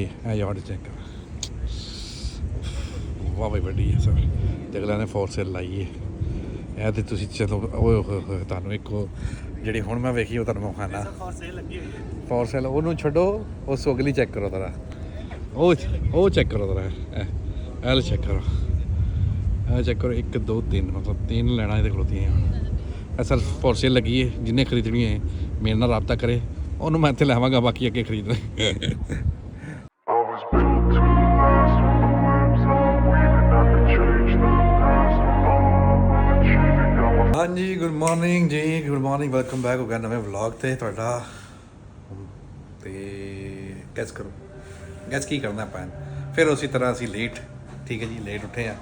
ਇਹ yacht check ਕਰ ਵਾਹ ਬਈ ਵੱਡੀ ਹੈ ਸਰ ਤੇ ਅਗਲਿਆਂ ਨੇ ਫੋਰ ਸੇਲ ਲਾਈ ਹੈ ਇਹ ਤੇ ਤੁਸੀਂ ਚਲੋ ਓਏ ਹੋਏ ਤੁਹਾਨੂੰ ਇੱਕ ਜਿਹੜੀ ਹੁਣ ਮੈਂ ਵੇਖੀ ਉਹ ਤੁਹਾਨੂੰ ਮੈਂ ਖਾਣਾ ਫੋਰ ਸੇਲ ਉਹਨੂੰ ਛੱਡੋ ਉਹ ਸੋਗਲੀ ਚੈੱਕ ਕਰੋ ਤਰਾ ਉਹ ਚੈੱਕ ਕਰੋ ਤਰਾ ਇਹ ਚੈੱਕ ਕਰੋ ਇਹ ਚੈੱਕ ਕਰੋ 1 2 3 ਮਤਲਬ 3 ਲੈਣਾ ਇਹਦੇ ਖਲੋਤੀਆਂ ਹੁਣ ਸਰ ਫੋਰ ਸੇਲ ਲੱਗੀ ਹੈ ਜਿਹਨੇ ਖਰੀਦਣੀ ਹੈ ਮੇਰੇ ਨਾਲ ਰਾਬਤਾ ਕਰੇ ਉਹਨੂੰ ਮੈਂ ਇੱਥੇ ਲਾਵਾਂਗਾ ਬਾਕੀ ਅੱਗੇ ਖਰੀਦ ਲੈ ਹਾਂਜੀ ਗੁੱਡ ਮਾਰਨਿੰਗ ਜੀ ਗੁੱਡ ਮਾਰਨਿੰਗ ਵੈਲਕਮ ਬੈਕ ਹੋ ਗਿਆ ਨਵੇਂ ਵਲੌਗ ਤੇ ਤੁਹਾਡਾ ਤੇ ਗੈਸ ਕਰੋ ਗੈਸ ਕੀ ਕਰਨਾ ਆਪਾਂ ਫਿਰ ਉਸੇ ਤਰ੍ਹਾਂ ਅਸੀਂ ਲੇਟ ਠੀਕ ਹੈ ਜੀ ਲੇਟ ਉੱਠੇ ਆ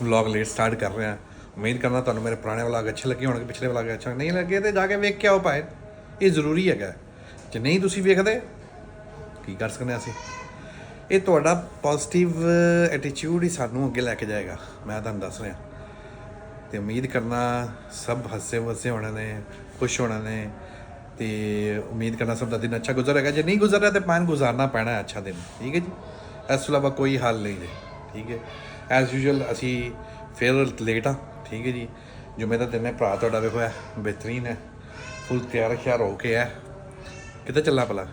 ਵਲੌਗ ਲੇਟ ਸਟਾਰਟ ਕਰ ਰਹੇ ਹਾਂ ਉਮੀਦ ਕਰਨਾ ਤੁਹਾਨੂੰ ਮੇਰੇ ਪੁਰਾਣੇ ਵਲੌਗ ਅੱਛੇ ਲੱਗੇ ਹੋਣਗੇ ਪਿਛਲੇ ਵਲੌਗ ਅੱਛਾ ਨਹੀਂ ਲੱਗੇ ਤੇ ਜਾ ਕੇ ਵੇਖ ਕੇ ਆਓ ਭਾਈ ਇਹ ਜ਼ਰੂਰੀ ਹੈਗਾ ਜੇ ਨਹੀਂ ਤੁਸੀਂ ਵੇਖਦੇ ਕੀ ਕਰ ਸਕਦੇ ਅਸੀਂ ਇਹ ਤੁਹਾਡਾ ਪੋਜ਼ਿਟਿਵ ਐਟੀਟਿਊਡ ਹੀ ਸਾਨੂੰ ਅੱਗੇ ਲੈ ਕੇ ਜਾਏਗਾ ਮੈਂ ਤੁਹਾਨੂੰ ਦੱਸ ਰਿਹਾ ਤੇ ਉਮੀਦ ਕਰਨਾ ਸਭ ਹੱਸੇ ਵਸੇ ਹੋਣੇ ਨੇ ਖੁਸ਼ ਹੋਣਾ ਨੇ ਤੇ ਉਮੀਦ ਕਰਨਾ ਸਭ ਦਾ ਦਿਨ ਅੱਛਾ ਗੁਜ਼ਰੇਗਾ ਜੇ ਨਹੀਂ ਗੁਜ਼ਰ ਰਿਹਾ ਤੇ ਪਾਣ ਗੁਜ਼ਾਰਨਾ ਪੈਣਾ ਹੈ ਅੱਛਾ ਦਿਨ ਠੀਕ ਹੈ ਜੀ ਇਸ ਤੋਂ ਇਲਾਵਾ ਕੋਈ ਹੱਲ ਨਹੀਂ ਜੀ ਠੀਕ ਹੈ ਐਜ਼ ਯੂਜੂਅਲ ਅਸੀਂ ਫਿਰ ਲੇਟ ਆ ਠੀਕ ਹੈ ਜੀ ਜੁਮੇ ਦਾ ਦਿਨ ਹੈ ਭਰਾ ਤੁਹਾਡਾ ਵੇਖੋ ਹੈ ਬਿਹਤਰੀਨ ਹੈ ਫੁੱਲ ਤਿਆਰ ਸ਼ਿਆਰ ਹੋ ਕੇ ਹੈ ਕਿੱਥੇ ਚੱਲਣਾ ਭਲਾ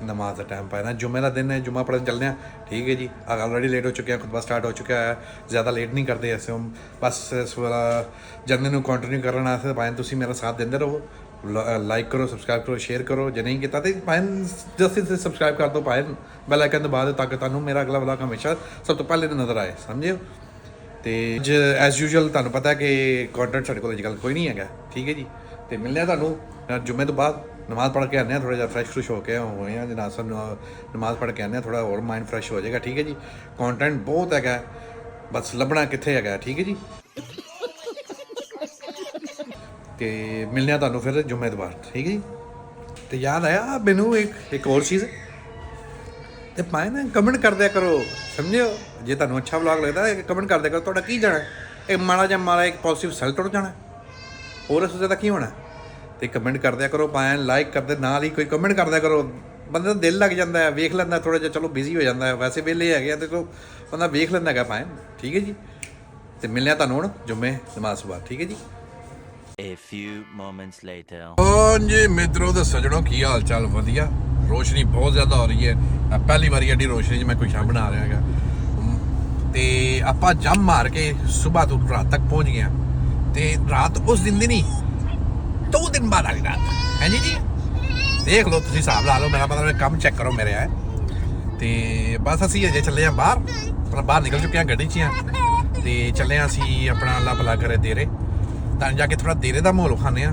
ਨਮਾਜ਼ ਦਾ ਟਾਈਮ ਪਾਇਆ ਨਾ ਜੁਮੇ ਦਾ ਦਿਨ ਹੈ ਜੁਮਾ ਪੜ੍ਹਨ ਚੱਲਦੇ ਹਾਂ ਠੀਕ ਹੈ ਜੀ ਆਲਰੇਡੀ ਲੇਟ ਹੋ ਚੁੱਕੇ ਹਾਂ ਖੁਤਬਾ ਸਟਾਰਟ ਹੋ ਚੁੱਕਿਆ ਹੈ ਜ਼ਿਆਦਾ ਲੇਟ ਨਹੀਂ ਕਰਦੇ ਐਸੇ ਹਮ ਬਸ ਇਸ ਵਾਲਾ ਜਰਨੀ ਨੂੰ ਕੰਟੀਨਿਊ ਕਰਨ ਵਾਸਤੇ ਭਾਵੇਂ ਤੁਸੀਂ ਮੇਰਾ ਸਾਥ ਦਿੰਦੇ ਰਹੋ ਲਾਈਕ ਕਰੋ ਸਬਸਕ੍ਰਾਈਬ ਕਰੋ ਸ਼ੇਅਰ ਕਰੋ ਜੇ ਨਹੀਂ ਕੀਤਾ ਤਾਂ ਭਾਵੇਂ ਜਸਟ ਸਬਸਕ੍ਰਾਈਬ ਕਰ ਦਿਓ ਭਾਵੇਂ ਬੈਲ ਆਈਕਨ ਦਬਾ ਦਿਓ ਤਾਂ ਕਿ ਤੁਹਾਨੂੰ ਮੇਰਾ ਅਗਲਾ ਵਲੌਗ ਹਮੇਸ਼ਾ ਸਭ ਤੋਂ ਪਹਿਲੇ ਨਜ਼ਰ ਆਏ ਸਮਝਿਓ ਤੇ ਅੱਜ ਐਜ਼ ਯੂਜੂਅਲ ਤੁਹਾਨੂੰ ਪਤਾ ਕਿ ਕੰਟੈਂਟ ਸਾਡੇ ਕੋਲ ਅੱਜ ਕੱਲ੍ਹ ਕੋਈ ਨਹੀਂ ਹੈਗਾ ਠੀਕ ਹੈ ਜੀ ਤੇ ਮਿਲਦੇ ਤੁਹਾਨੂੰ ਜੁਮੇ ਤੋਂ ਬਾਅਦ ਨਮਾਜ਼ ਪੜ੍ਹ ਕੇ ਆਉਂਦੇ ਹਾਂ ਥੋੜ੍ਹਾ ਜਿਹਾ ਫਰੈਸ਼ ਹੋ ਕੇ ਹੋਏ ਹਾਂ ਜਨਾਬ ਸਭ ਨਮਾਜ਼ ਪੜ੍ਹ ਕੇ ਆਉਂਦੇ ਹਾਂ ਥੋੜ੍ਹਾ ਹੋਰ ਮਾਈਂਡ ਫਰੈਸ਼ ਹੋ ਜਾਏਗਾ ਠੀਕ ਹੈ ਜੀ ਕੰਟੈਂਟ ਬਹੁਤ ਹੈਗਾ ਬਸ ਲੱਭਣਾ ਕਿੱਥੇ ਹੈਗਾ ਠੀਕ ਹੈ ਜੀ ਤੇ ਮਿਲਦੇ ਹਾਂ ਤੁਹਾਨੂੰ ਫਿਰ ਜੁਮੇ ਤੋਂ ਬਾਅਦ ਠੀਕ ਹੈ ਜੀ ਤੇ ਯਾਦ ਆਇਆ ਮੈਨੂੰ ਇੱਕ ਹੋਰ ਚੀਜ਼ ਤੇ ਭਾਵੇਂ ਨਾ ਕਮੈਂਟ ਕਰ ਦਿਆ ਕਰੋ ਸਮਝਿਓ ਜੇ ਤੁਹਾਨੂੰ ਅੱਛਾ ਵਲੌਗ ਲੱਗਦਾ ਕਮੈਂਟ ਕਰ ਦਿਆ ਕਰੋ ਤੁਹਾਡਾ ਕੀ ਜਾਣਾ ਇਹ ਮਾੜਾ ਜਿਹਾ ਮਾੜਾ ਇੱਕ ਪੋਜ਼ੀਟਿਵ ਰਿਜ਼ਲਟ ਟੁੱਟ ਜਾਣਾ ਹੋਰ ਇਸ ਦਾ ਕੀ ਹੋਣਾ ਤੇ ਕਮੈਂਟ ਕਰ ਦਿਆ ਕਰੋ ਭਾਵੇਂ ਲਾਈਕ ਕਰਦੇ ਨਾਲ ਹੀ ਕੋਈ ਕਮੈਂਟ ਕਰ ਦਿਆ ਕਰੋ ਬੰਦੇ ਦਾ ਦਿਲ ਲੱਗ ਜਾਂਦਾ ਹੈ ਵੇਖ ਲੈਂਦਾ ਥੋੜ੍ਹਾ ਜਿਹਾ ਚਲੋ ਬਿਜ਼ੀ ਹੋ ਜਾਂਦਾ ਹੈ ਵੈਸੇ ਵਿਹਲੇ ਹੈਗੇ ਆ ਤੇ ਚਲੋ ਬੰਦਾ ਵੇਖ ਲੈਂਦਾ ਹੈਗਾ ਭਾਵੇਂ ਠੀਕ ਹੈ ਜੀ ਤੇ ਮਿਲਦੇ ਤੁਹਾਨੂੰ ਹੁਣ ਜੁਮੇ ਨਮਾਜ਼ ਤੋਂ ਬਾਅਦ ਠੀਕ ਹੈ ਜੀ A few moments later. ਹਾਂਜੀ ਮਿੱਤਰੋ ਤੇ ਸੱਜਣੋ ਕੀ ਹਾਲ ਚਾਲ ਵਧੀਆ ਰੋਸ਼ਨੀ ਬਹੁਤ ਜ਼ਿਆਦਾ ਹੋ ਰਹੀ ਹੈ ਪਹਿਲੀ ਵਾਰੀ ਐਡੀ ਰੋਸ਼ਨੀ 'ਚ ਮੈਂ ਕੋਈ ਸ਼ਾਮ ਬਣਾ ਰਿਹਾ ਹੈਗਾ ਤੇ ਆਪਾਂ ਜੰਮ ਮਾਰ ਕੇ ਸਵੇਰ ਤੋਂ ਰਾਤ ਤੱਕ ਪਹੁੰਚ ਗਏ ਤੇ ਰਾਤ ਉਸ ਦਿਨ ਦੀ ਨਹੀਂ 2 ਦਿਨ ਬਾਅਦ ਵਾਲੀ ਰਾਤ ਹੈ ਜੀ ਦੇਖ ਲਓ ਤੁਸੀਂ ਹਿਸਾਬ ਲਾ ਲਓ ਮੇਰਾ ਮਤਲਬ ਕੰਮ ਚੈੱਕ ਕਰੋ ਮੇਰੇ ਹੈ ਤੇ ਬਸ ਅਸੀਂ ਅਜੇ ਚੱਲੇ ਹਾਂ ਬਾਹਰ ਨਿਕਲ ਚੁੱਕੇ ਹਾਂ ਗੱਡੀ 'ਚ ਤੇ ਚੱਲੇ ਹਾਂ ਅਸੀਂ ਆਪਣਾ ਅੱਲਾ ਭਲਾ ਕਰੇ ਦੇਰੇ ਤਾਂ ਜਾ ਕੇ ਥੋੜ੍ਹਾ ਦੇਰੇ ਦਾ ਮਾਹੌਲ ਖਾਂਦੇ ਹਾਂ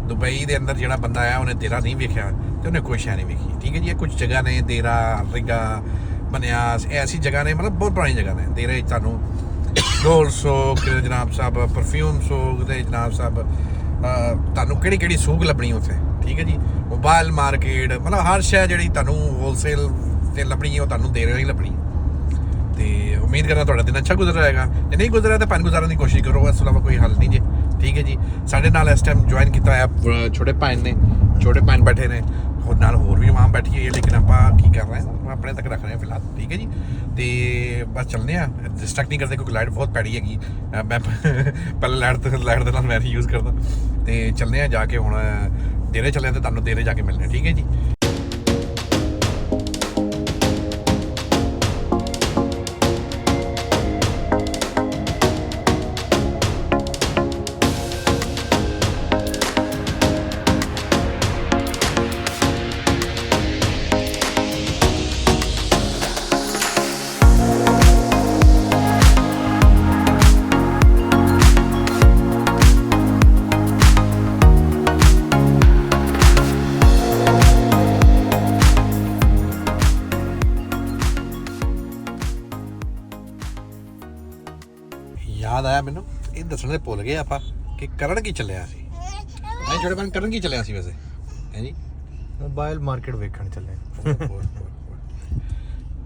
ਦੁਬਈ ਦੇ ਅੰਦਰ ਜਿਹੜਾ ਬੰਦਾ ਆਇਆ ਉਹਨੇ ਦੇਰਾ ਨਹੀਂ ਵੇਖਿਆ ਤੇ ਉਹਨੇ ਕੋਈ ਸ਼ੈ ਨਹੀਂ ਵੇਖੀ ਠੀਕ ਹੈ ਜੀ ਇਹ ਕੁਝ ਜਗ੍ਹਾ ਨੇ ਦੇਰਾ ਰਿਗਾ ਬਨਿਆਸ ਐਸੀ ਜਗ੍ਹਾ ਨੇ ਮਤਲਬ ਬਹੁਤ ਪੁਰਾਣੀ ਜਗ੍ਹਾ ਨੇ ਦੇਰੇ ਤੁਹਾਨੂੰ ਗੋਲ ਸੋਕ ਜਨਾਬ ਸਾਹਿਬ ਪਰਫਿਊਮ ਸੋਕ ਤੇ ਜਨਾਬ ਸਾਹਿਬ ਤੁਹਾਨੂੰ ਕਿਹੜੀ ਸੂਕ ਲੱਭਣੀ ਉੱਥੇ ਠੀਕ ਹੈ ਜੀ ਮੋਬਾਈਲ ਮਾਰਕੀਟ ਮਤਲਬ ਹਰ ਸ਼ੈ ਜਿਹੜੀ ਤੁਹਾਨੂੰ ਹੋਲਸੇਲ 'ਤੇ ਲੱਭਣੀ ਉਹ ਤੁਹਾਨੂੰ ਦੇਰੇ ਹੀ ਲੱਭਣੀ ਤੇ ਉਮੀਦ ਕਰਨਾ ਤੁਹਾਡਾ ਦਿਨ ਅੱਛਾ ਗੁਜ਼ਰ ਜਾਏਗਾ ਜੇ ਨਹੀਂ ਗੁਜ਼ਰਿਆ ਤਾਂ ਪੰਜ ਗੁਜ਼ਾਰਨ ਦੀ ਕੋਸ਼ਿਸ਼ ਕਰੋ ਇਸ ਤੋਂ ਇਲਾਵਾ ਕੋਈ ਹੱਲ ਨਹੀਂ ਜੀ ਠੀਕ ਹੈ ਜੀ ਸਾਡੇ ਨਾਲ ਇਸ ਟਾਈਮ ਜੁਆਇਨ ਕੀਤਾ ਹੈ ਛੋਟੇ ਭੈਣ ਬੈਠੇ ਨੇ ਹੋਰ ਨਾਲ ਹੋਰ ਵੀ ਮਾਂ ਬੈਠੀ ਹੈ ਲੇਕਿਨ ਆਪਾਂ ਕੀ ਕਰ ਰਹੇ ਹਾਂ ਆਪਣੇ ਤੱਕ ਰੱਖ ਰਹੇ ਹਾਂ ਫਿਲਹਾਲ ਠੀਕ ਹੈ ਜੀ ਤੇ ਬਸ ਚੱਲਦੇ ਹਾਂ ਡਿਸਟਰੈਕਟ ਨਹੀਂ ਕਰਦੇ ਕਿਉਂਕਿ ਲਾਈਟ ਬਹੁਤ ਪੈੜੀ ਹੈਗੀ ਮੈਂ ਪਹਿਲਾਂ ਲਾਈਟ ਦੇ ਨਾਲ ਮੈਂ ਯੂਜ਼ ਕਰਦਾ ਤੇ ਚੱਲਦੇ ਹਾਂ ਜਾ ਕੇ ਹੁਣ ਦੇਰੇ ਚੱਲੇ ਤੇ ਤੁਹਾਨੂੰ ਦੇਰੇ ਜਾ ਕੇ ਮਿਲਣੇ ਠੀਕ ਹੈ ਜੀ ਯਾਦ ਆਇਆ ਮੈਨੂੰ ਇਹ ਦੱਸਣ ਦੇ ਭੁੱਲ ਗਏ ਆਪਾਂ ਕਿ ਕਰਨ ਕੀ ਚੱਲਿਆ ਸੀ ਨਹੀਂ ਛੋਟੇ ਭੈਣ ਕਰਨ ਕੀ ਚੱਲਿਆ ਸੀ ਵੈਸੇ ਹੈ ਜੀ ਮੋਬਾਈਲ ਮਾਰਕੀਟ ਵੇਖਣ ਚੱਲੇ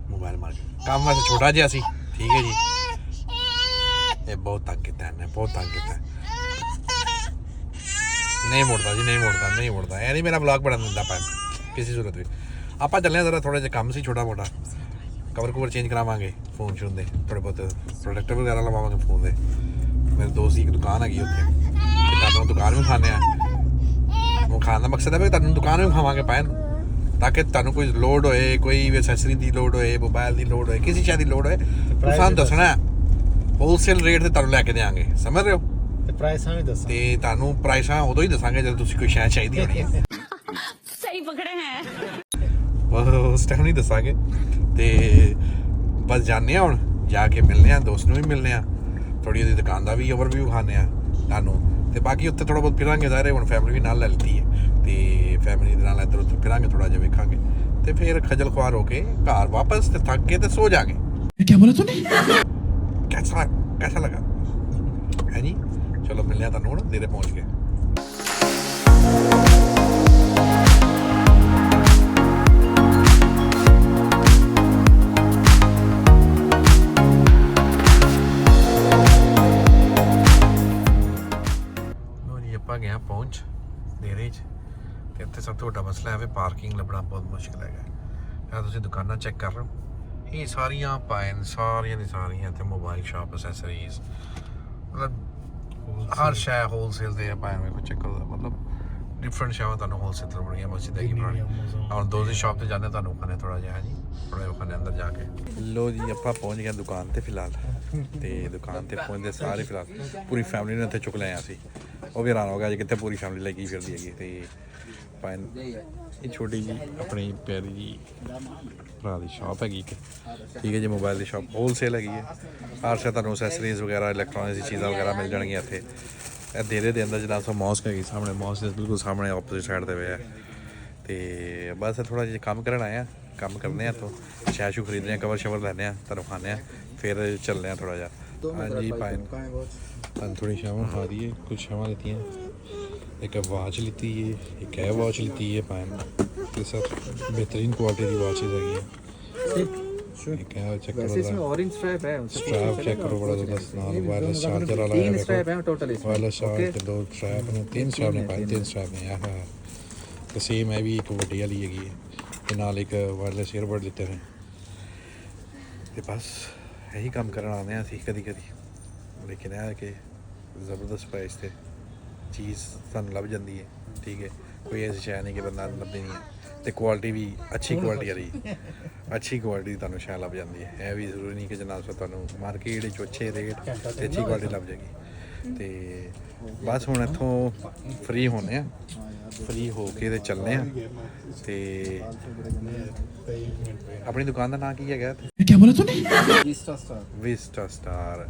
ਮੋਬਾਈਲ ਮਾਰਕੀਟ ਕੰਮ ਵੈਸੇ ਛੋਟਾ ਜਿਹਾ ਸੀ ਠੀਕ ਹੈ ਜੀ ਇਹ ਬਹੁਤ ਤੰਗ ਕੀਤਾ ਇਹਨੇ ਬਹੁਤ ਤੰਗ ਕੀਤਾ ਨਹੀਂ ਮੁੜਦਾ ਜੀ ਨਹੀਂ ਮੁੜਦਾ ਇਹ ਨਹੀਂ ਮੇਰਾ ਵਲੌਗ ਬਣਨ ਦਿੰਦਾ ਪਾ ਕਿਸੇ ਸੂਰਤ ਵਿੱਚ ਆਪਾਂ ਚੱਲੇ ਜ਼ਰਾ ਥੋੜਾ ਜਿਹਾ ਕੰਮ ਸੀ ਛੋਟਾ ਮੋਟਾ ਕਵਰ ਕਵਰ ਚੇਂਜ ਕਰਾਵਾਂਗੇ ਫੋਨ 'ਚ ਹੁੰਦੇ ਥੋੜ੍ਹੇ ਬਹੁਤ ਪ੍ਰੋਡਕਟ ਵਗੈਰਾ ਲਵਾਵਾਂਗੇ ਫੋਨ ਦੇ। ਮੇਰੇ ਦੋਸਤ ਦੀ ਇੱਕ ਦੁਕਾਨ ਹੈਗੀ ਉੱਥੇ, ਤੇ ਤੁਹਾਨੂੰ ਦੁਕਾਨ ਵੀ ਵਿਖਾਉਂਦੇ ਆ। ਉਹ ਖਾਣ ਦਾ ਮਕਸਦ ਹੈ ਵੀ ਤੁਹਾਨੂੰ ਦੁਕਾਨ ਵੀ ਵਿਖਾਵਾਂਗੇ ਪੈਨ, ਤਾਂ ਕਿ ਤੁਹਾਨੂੰ ਕੋਈ ਲੋਡ ਹੋਏ, ਕੋਈ ਵੀ ਐਕਸੈਸਰੀ ਦੀ ਲੋਡ ਹੋਏ, ਮੋਬਾਈਲ ਦੀ ਲੋਡ ਹੋਏ, ਕਿਸੇ ਚੀਜ਼ ਦੀ ਲੋਡ ਹੋਏ, ਸਾਨੂੰ ਦੱਸਣਾ। ਹੋਲਸੇਲ ਰੇਟ ਤੇ ਤੁਹਾਨੂੰ ਲੈ ਕੇ ਦੇਵਾਂਗੇ, ਸਮਝ ਰਹੇ ਹੋ? ਤੇ ਪ੍ਰਾਈਸਾਂ ਵੀ ਦੱਸੋ। ਤੇ ਤੁਹਾਨੂੰ ਪ੍ਰਾਈਸਾਂ ਉਦੋਂ ਹੀ ਦੱਸਾਂਗੇ ਜਦੋਂ ਤੁਸੀਂ ਕੋਈ ਸ਼ੈ ਚਾਹੀਦੀ ਹੋਣੀ ਹੈ। ਸਹੀ ਪਕੜੇ ਹੈ। ਉਸ ਟਾਈਮ ਨਹੀਂ ਦੱਸਾਂਗੇ। ਤੇ ਬਸ ਜਾਂਦੇ ਹਾਂ ਹੁਣ, ਜਾ ਕੇ ਮਿਲਦੇ ਹਾਂ, ਦੋਸਤ ਨੂੰ ਵੀ ਮਿਲਦੇ ਹਾਂ, ਥੋੜ੍ਹੀ ਉਹਦੀ ਦੁਕਾਨ ਦਾ ਵੀ ਓਵਰਵਿਊ ਖਾਂਦੇ ਹਾਂ ਤੁਹਾਨੂੰ। ਤੇ ਬਾਕੀ ਉੱਥੇ ਥੋੜ੍ਹਾ ਬਹੁਤ ਫਿਰਾਂਗੇ ਸਾਰੇ। ਹੁਣ ਫੈਮਿਲੀ ਵੀ ਨਾਲ ਲੈ ਲਿੱਤੀ ਹੈ, ਤੇ ਫੈਮਿਲੀ ਦੇ ਨਾਲ ਇੱਧਰ ਉੱਧਰ ਫਿਰਾਂਗੇ, ਥੋੜ੍ਹਾ ਜਿਹਾ ਵੇਖਾਂਗੇ, ਤੇ ਫਿਰ ਖਜਲ ਖੁਆਰ ਹੋ ਕੇ ਘਰ ਵਾਪਸ ਤੇ ਥੱਕ ਕੇ ਤੇ ਸੋ ਜਾਗੇ। ਕੀ ਬੋਲਾ ਤੂੰ? कैसा लगा है जी? चलो मिलने ਤੁਹਾਨੂੰ ਹੁਣ ਦੇਰੇ ਪਹੁੰਚ ਗਏ। ਲੋ ਜੀ ਆਪਾਂ ਗਏ ਪਹੁੰਚ ਦੇਰੇ 'ਚ, ਤੇ ਇੱਥੇ ਸਭ ਤੋਂ ਵੱਡਾ ਮਸਲਾ ਹੈ ਵੀ ਪਾਰਕਿੰਗ ਲੱਭਣਾ ਬਹੁਤ ਮੁਸ਼ਕਿਲ ਹੈਗਾ। ਤੁਸੀਂ ਦੁਕਾਨਾਂ ਚੈੱਕ ਕਰ ਰਹੇ ਹੋ, ਇਹ ਸਾਰੀਆਂ ਪਾਇਨ ਸਾਰੀਆਂ ਦੀ ਸਾਰੀਆਂ ਇੱਥੇ ਮੋਬਾਈਲ ਸ਼ਾਪ, ਅਸੈਸਰੀਜ਼, ਮਤਲਬ ਹਰ ਸ਼ੈ ਹੋਲਸੇਲ ਦੇ ਪਾਇਨ ਵੇਖੋ, ਚੈੱਕ ਕਰੋ। ਮਤਲਬ ਡਿਫਰੈਂਟ ਸ਼ਾਵਾਂ ਤੁਹਾਨੂੰ ਹੋਲਸੇਲ ਤੋਂ ਬਣੀਆਂ ਮਸਜਿਦ ਹੈਗੀ ਪੁਰਾਣੀ। ਹੁਣ ਦੋਸਤ ਸ਼ਾਪ ਤੇ ਜਾਂਦੇ ਤੁਹਾਨੂੰ ਖਾਣੇ ਥੋੜਾ ਜਿਹਾ ਜੀ, ਥੋੜਾ ਜਿਹਾ ਖਾਣੇ ਅੰਦਰ ਜਾ ਕੇ। ਲੋ ਜੀ ਆਪਾਂ ਪਹੁੰਚ ਗਏ ਦੁਕਾਨ ਤੇ ਫਿਲਹਾਲ, ਤੇ ਦੁਕਾਨ ਤੇ ਪਹੁੰਚਦੇ ਸਾਰੇ ਫਿਲਹਾਲ ਪੂਰੀ ਫੈਮਿਲੀ ਨੂੰ ਇੱਥੇ ਚੁੱਕ ਲਿਆ ਅਸੀਂ। ਉਹ ਵੀ ਹੈਰਾਨ ਹੋ ਗਿਆ ਜੀ ਕਿੱਥੇ ਪੂਰੀ ਫੈਮਿਲੀ ਲੈ ਕੇ ਫਿਰਦੀ ਹੈਗੀ। ਤੇ ਪਾਇਨ ਇਹ ਛੋਟੀ ਜੀ ਆਪਣੀ ਪਿਆਰੀ ਜੀ ਭਰਾ ਦੀ ਸ਼ਾਪ ਹੈਗੀ ਇੱਕ, ਠੀਕ ਹੈ ਜੀ, ਮੋਬਾਈਲ ਦੀ ਸ਼ਾਪ ਹੋਲਸੇਲ ਹੈਗੀ ਹੈ। ਹਰ ਸ਼ਾਇਦ ਤੁਹਾਨੂੰ ਅਸੈਸਰੀਜ਼ ਵਗੈਰਾ, ਇਲੈਕਟ੍ਰੋਨਿਕਸ ਦੀ ਚੀਜ਼ਾਂ ਵਗੈਰਾ ਮਿਲ ਜਾਣਗੀਆਂ ਇੱਥੇ। ਇਹ ਦੇਰੇ ਦੇ ਅੰਦਰ ਜਿੱਦਾਂ ਸੋ ਮੌਸਕ ਹੈਗੀ ਸਾਹਮਣੇ, ਮੌਸਕ ਦੇ ਬਿਲਕੁਲ ਸਾਹਮਣੇ ਆਪੋਜ਼ਿਟ ਸਾਈਡ 'ਤੇ ਪਿਆ। ਤੇ ਬਸ ਥੋੜ੍ਹਾ ਜਿਹਾ ਕੰਮ ਕਰਨ ਆਏ ਆ, ਕੰਮ ਕਰਨੇ ਆ, ਇੱਥੋਂ ਸ਼ੈ ਸ਼ੂ ਖਰੀਦਦੇ ਹਾਂ, ਕਵਰ ਸ਼ਵਰ ਲੈਂਦੇ ਹਾਂ, ਤੁਹਾਨੂੰ ਖਾਂਦੇ ਹਾਂ, ਫਿਰ ਚੱਲਦੇ ਹਾਂ ਥੋੜ੍ਹਾ ਜਿਹਾ। ਹਾਂਜੀ ਪਾਇਨ ਤੁਹਾਨੂੰ ਥੋੜ੍ਹੀ ਸ਼ਾਵਾਂ ਖਾ ਦਈਏ, ਕੁਛ ਸ਼ਾਵਾਂ ਲਿੱਤੀਆਂ, ਇੱਕ ਵਾਚ ਲਿੱਤੀ ਹੈ, ਇੱਕ ਇਹ ਵਾਚ ਲਿੱਤੀ ਹੈ ਪਾਇਨ, ਤੇ ਸਰ बेहतरीन क्वालिटी की वॉचेज हैगी है। क्या चेक करो, इसमें ऑरेंज स्ट्रैप है, स्ट्रैप चेक करो, बड़ा ज़बरदस्त नाल वायरलेस चार्जर वाला है। 3 स्ट्रैप है टोटल इसमें, वायरलेस चार्जर के 2 स्ट्रैप ने, 3 स्ट्रैप ने पाए, 3 स्ट्रैप ने आहा। तो सेम है भी एक वड्डी वाली हैगी है, ते नाल एक वायरलेस ईयरबड दिते ने। ते बस यही काम करन आने आ ਅਸੀਂ कदी कदी, लेकिन है कि ज़बरदस्त प्राइस ते चीज़ सानू लभ जाती है, ठीक है। कोई ऐसी शै नहीं कि बंदा लभदी नहीं है, ਤੇ ਕੁਆਲਿਟੀ ਵੀ ਅੱਛੀ ਕੁਆਲਿਟੀ ਵਾਲੀ, ਅੱਛੀ ਕੁਆਲਿਟੀ ਤੁਹਾਨੂੰ ਸ਼ਾਇਦ ਲੱਭ ਜਾਂਦੀ ਹੈ। ਇਹ ਵੀ ਜ਼ਰੂਰੀ ਨਹੀਂ ਕਿ ਜਨਾਬ ਤੁਹਾਨੂੰ ਮਾਰਕੀਟ ਵਿੱਚ ਅੱਛੇ ਰੇਟ ਤੇ ਅੱਛੀ ਕੁਆਲਿਟੀ ਲੱਭ ਜਾਏਗੀ। ਤੇ ਬਸ ਹੁਣ ਇੱਥੋਂ ਫ੍ਰੀ ਹੋਣੇ ਆ, ਫ੍ਰੀ ਹੋ ਕੇ ਤੇ ਚੱਲਦੇ ਆ। ਤੇ ਆਪਣੀ ਦੁਕਾਨ ਦਾ ਨਾਂ ਕੀ ਹੈਗਾ? ਕੀ ਬੋਲਾ ਤੂੰ? Vista star.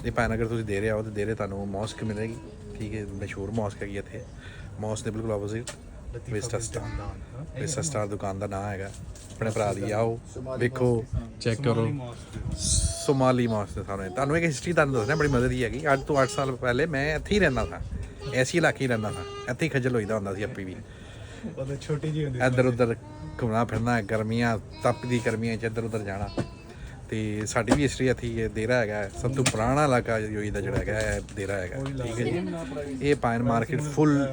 ਜੇ ਭਾਵੇਂ ਅਗਰ ਤੁਸੀਂ ਦੇ ਰਹੇ ਹੋ ਤੇ ਦੇ ਰਹੇ ਤੁਹਾਨੂੰ ਮੌਸਕ ਮਿਲੇਗੀ, ਠੀਕ ਹੈ, ਮਸ਼ਹੂਰ ਮੌਸਕ ਹੈਗੀ ਇੱਥੇ, ਮੌਸਕ ਦੇ ਬਿਲਕੁਲ opposite Vista star. Vista star ਦੁਕਾਨ ਦਾ ਨਾਂ ਹੈਗਾ, ਆਪਣੇ ਭਰਾ ਦੀ। ਆਓ ਵੇਖੋ, ਚੈੱਕ ਕਰੋ, ਸੋਮਾਲੀ ਮੌਸਕ ਦੇ ਸਾਹਮਣੇ। ਤੁਹਾਨੂੰ ਇੱਕ ਹਿਸਟਰੀ ਤੁਹਾਨੂੰ ਦੱਸਣਾ ਬੜੀ ਮਜ਼ੇ ਦੀ ਹੈਗੀ। ਅੱਜ ਤੋਂ 8 ਸਾਲ ਪਹਿਲੇ ਮੈਂ ਇੱਥੇ ਹੀ ਰਹਿੰਦਾ ਸਾਂ, ਐਸੀ ਇਲਾਕੇ ਹੀ ਰਹਿੰਦਾ ਸਾਂ, ਇੱਥੇ ਹੀ ਖੱਜਲ ਹੋਈਦਾ ਹੁੰਦਾ ਸੀ ਆਪੀ ਵੀ। ਛੋਟੀ ਜੀ ਹੁੰਦੀ ਇੱਧਰ ਉੱਧਰ ਘੁੰਮਣਾ ਫਿਰਨਾ, ਗਰਮੀਆਂ ਤਪਦੀ ਗਰਮੀਆਂ 'ਚ ਇੱਧਰ ਉੱਧਰ ਜਾਣਾ। ਤੇ ਸਾਡੀ ਵੀ ਹਿਸਟਰੀ ਇੱਥੇ ਹੀ ਹੈ। ਦੇਰਾ ਹੈਗਾ ਸਭ ਤੋਂ ਪੁਰਾਣਾ ਇਲਾਕਾ ਯੂਏਈ ਦਾ ਜਿਹੜਾ ਹੈਗਾ, ਇਹ ਦੇਰਾ ਹੈਗਾ, ਠੀਕ ਹੈ ਜੀ। ਇਹ ਪਾਇਨ ਮਾਰਕੀਟ ਫੁੱਲ